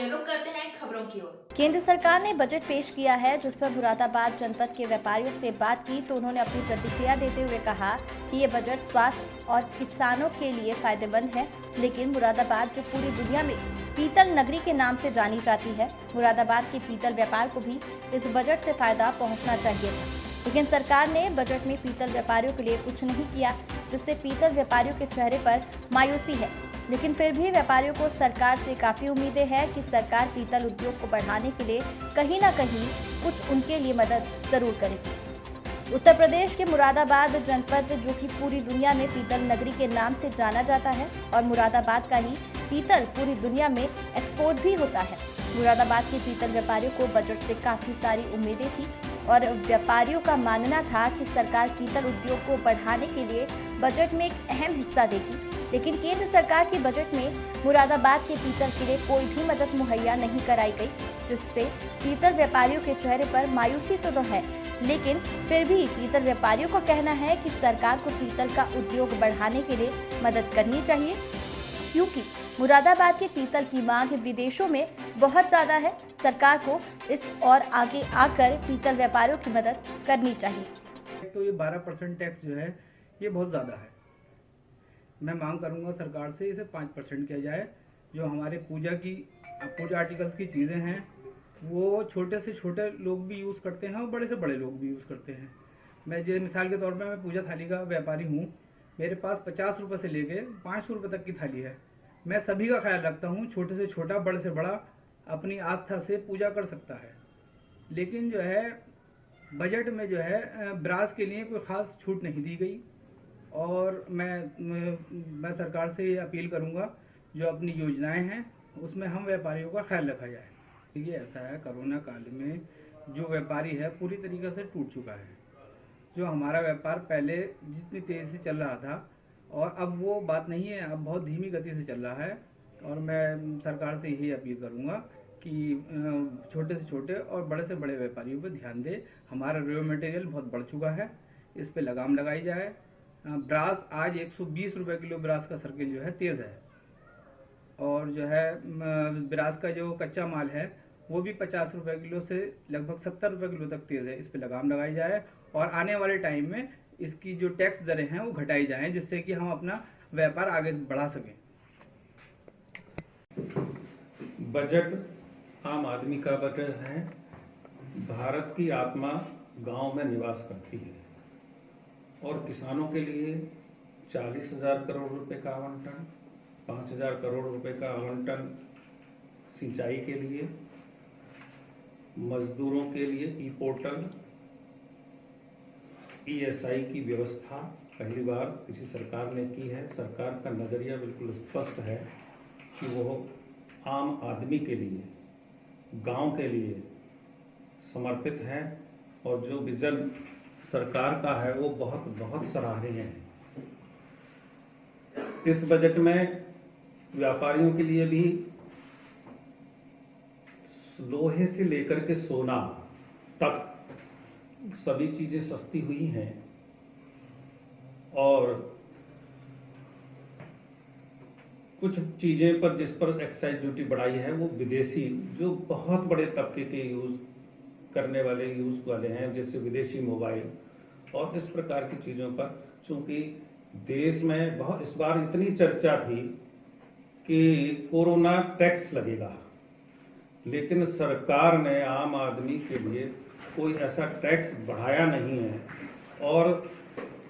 आइए रुक करते हैं खबरों की ओर। केंद्र सरकार ने बजट पेश किया है, जिस पर मुरादाबाद जनपद के व्यापारियों से बात की तो उन्होंने अपनी प्रतिक्रिया देते हुए कहा कि ये बजट स्वास्थ्य और किसानों के लिए फायदेमंद है। लेकिन मुरादाबाद जो पूरी दुनिया में पीतल नगरी के नाम से जानी जाती है, मुरादाबाद के पीतल व्यापार को भी इस बजट से फायदा पहुँचना चाहिए था। लेकिन सरकार ने बजट में पीतल व्यापारियों के लिए कुछ नहीं किया, जिससे पीतल व्यापारियों के चेहरे पर मायूसी है। लेकिन फिर भी व्यापारियों को सरकार से काफी उम्मीदें हैं कि सरकार पीतल उद्योग को बढ़ाने के लिए कहीं न कहीं कुछ उनके लिए मदद जरूर करेगी। उत्तर प्रदेश के मुरादाबाद जनपद, जो कि पूरी दुनिया में पीतल नगरी के नाम से जाना जाता है और मुरादाबाद का ही पीतल पूरी दुनिया में एक्सपोर्ट भी होता है। मुरादाबाद के पीतल व्यापारियों को बजट से काफी सारी उम्मीदें थी और व्यापारियों का मानना था कि सरकार पीतल उद्योग को बढ़ाने के लिए बजट में एक अहम हिस्सा देगी। लेकिन केंद्र सरकार के बजट में मुरादाबाद के पीतल के लिए कोई भी मदद मुहैया नहीं कराई गई, जिससे पीतल व्यापारियों के चेहरे पर मायूसी तो है। लेकिन फिर भी पीतल व्यापारियों का कहना है कि सरकार को पीतल का उद्योग बढ़ाने के लिए मदद करनी चाहिए, क्योंकि मुरादाबाद के पीतल की मांग विदेशों में बहुत ज्यादा है। सरकार को इस और आगे आकर पीतल व्यापारियों की मदद करनी चाहिए। तो ये 12% टैक्स जो है ये बहुत ज़्यादा है। मैं मांग करूंगा सरकार से इसे 5% किया जाए। जो हमारे पूजा आर्टिकल्स की चीज़ें हैं वो छोटे से छोटे लोग भी यूज़ करते हैं और बड़े से बड़े लोग भी यूज़ करते हैं। मैं जो मिसाल के तौर पर मैं पूजा थाली का व्यापारी हूँ। मेरे पास 50 रुपये से लेके 500 रुपये तक की थाली है। मैं सभी का ख्याल रखता हूँ, छोटे से छोटा बड़े से बड़ा अपनी आस्था से पूजा कर सकता है। लेकिन जो है बजट में जो है ब्रास के लिए कोई ख़ास छूट नहीं दी गई और मैं सरकार से ये अपील करूंगा जो अपनी योजनाएं हैं उसमें हम व्यापारियों का ख्याल रखा जाए। ये ऐसा है, कोरोना काल में जो व्यापारी है पूरी तरीके से टूट चुका है। जो हमारा व्यापार पहले जितनी तेज़ी से चल रहा था और अब वो बात नहीं है, अब बहुत धीमी गति से चल रहा है। और मैं सरकार से यही अपील करूँगा कि छोटे से छोटे और बड़े से बड़े व्यापारियों पर ध्यान दे। हमारा रॉ मटेरियल बहुत बढ़ चुका है, इस पर लगाम लगाई जाए। ब्रास आज 120 रुपये किलो ब्रास का सर्किल जो है तेज़ है और जो है ब्रास का जो कच्चा माल है वो भी 50 रुपये किलो से लगभग 70 रुपये किलो तक तेज़ है। इस पर लगाम लगाई जाए और आने वाले टाइम में इसकी जो टैक्स दरें हैं वो घटाई जाएं, जिससे कि हम अपना व्यापार आगे बढ़ा सकें। बजट आम आदमी का बजट है। भारत की आत्मा गांव में निवास करती है और किसानों के लिए 40,000 करोड़ रुपए का आवंटन, 5,000 करोड़ रुपए का आवंटन सिंचाई के लिए, मजदूरों के लिए ई पोर्टल, ESI की व्यवस्था पहली बार किसी सरकार ने की है। सरकार का नज़रिया बिल्कुल स्पष्ट है कि वो आम आदमी के लिए, गांव के लिए समर्पित है और जो विजन सरकार का है वो बहुत बहुत सराहनीय है। इस बजट में व्यापारियों के लिए भी लोहे से लेकर के सोना तक सभी चीजें सस्ती हुई हैं और कुछ चीजें पर जिस पर एक्साइज ड्यूटी बढ़ाई है वो विदेशी जो बहुत बड़े तबके के यूज वाले हैं, जैसे विदेशी मोबाइल और इस प्रकार की चीज़ों पर, चूंकि देश में बहुत इस बार इतनी चर्चा थी कि कोरोना टैक्स लगेगा, लेकिन सरकार ने आम आदमी के लिए कोई ऐसा टैक्स बढ़ाया नहीं है और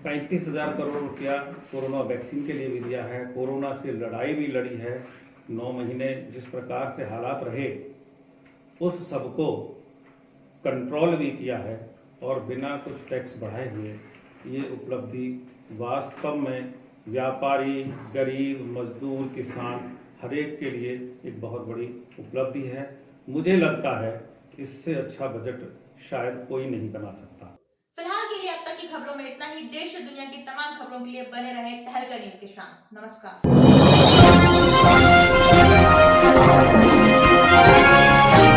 35,000 करोड़ रुपया कोरोना वैक्सीन के लिए भी दिया है। कोरोना से लड़ाई भी लड़ी है। 9 महीने जिस प्रकार से हालात रहे उस सबको कंट्रोल भी किया है और बिना कुछ टैक्स बढ़ाए हुए ये उपलब्धि वास्तव में व्यापारी, गरीब, मजदूर, किसान हर एक के लिए एक बहुत बड़ी उपलब्धि है। मुझे लगता है इससे अच्छा बजट शायद कोई नहीं बना सकता। फिलहाल के लिए अब तक की खबरों में इतना ही। देश और दुनिया की तमाम खबरों के लिए बने रहे तहलका न्यूज़ के साथ। नमस्कार।